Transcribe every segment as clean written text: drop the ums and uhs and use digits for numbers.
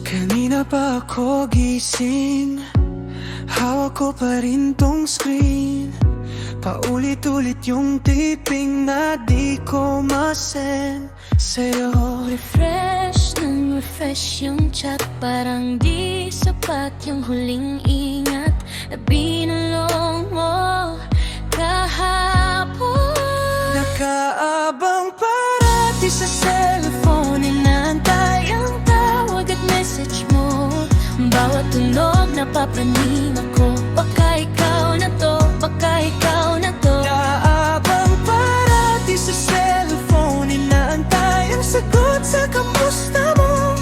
Kanina pa ako gising, hawak ko pa rin tong screen. Paulit-ulit yung taping na di ko masend sa'yo. Refresh ng refresh yung chat, parang di sapat yung huling ingat na binulong mo kahapon. Nakaabang parati sa cellphone, inaantay ang tawag at message mo. Bawat tunog napapraning ako, baka ikaw na to, baka ikaw na to. Nakaabang parati sa cellphone, inaantay ang sagot sa kamusta mo.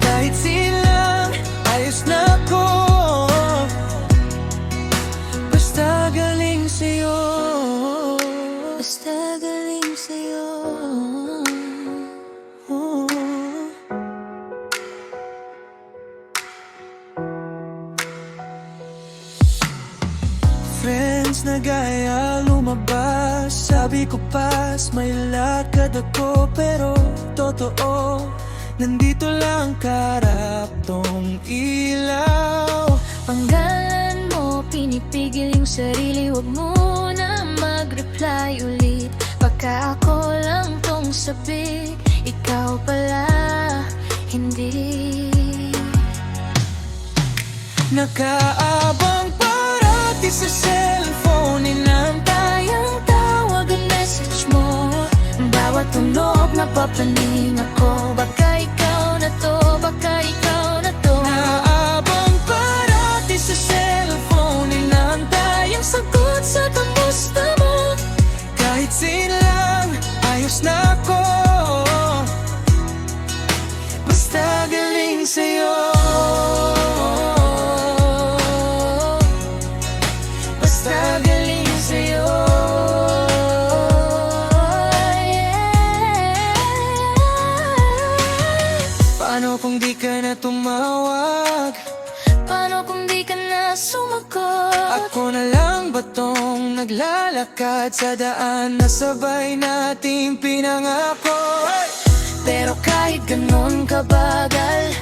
Kahit silang ayos na ko, basta galing sa'yo. Basta galing sa'yo. Oh. Friends na gaya lumabas, sabi ko pas may lakad ako, pero totoo nandito lang karap tong ilaw. Panggalan mo, pinipigil yung sarili, wag mo na mag-reply ulit. Baka ako lang tong sabik, ikaw pala hindi. Nakaabang parati sa cellphone, inaantay ang tawag at message mo. Bawat tunog napapaning ako, baka ikaw na to, baka ikaw na to. Nakaabang parati sa cellphone, inaantay ang sagot sa kamusta mo. Kahit silang ayos na ko, basta galing sa'yo. Basta galing sa'yo. Paano kung di ka na tumawag? Paano kung di ka na sumagot? Ako na lang ba tong naglalakad sa daan na sabay nating pinangako? Pero kahit ganon kabagal,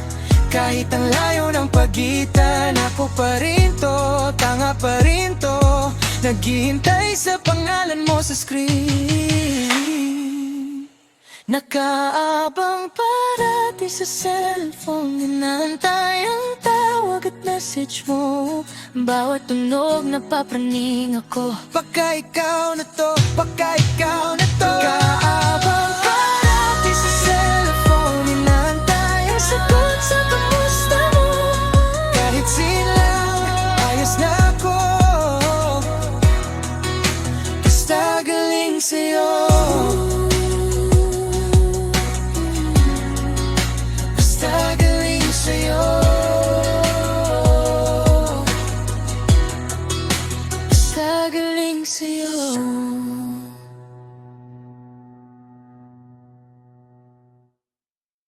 Kahit ang layo ng pagitan, ako pa rin to, tanga pa rin to, naghihintay sa pangalan mo sa screen. Nakaabang parati sa cellphone, inaantay ang tawag at message mo. bawat tunog napapraning ako. Baka ikaw na to, baka ikaw na to.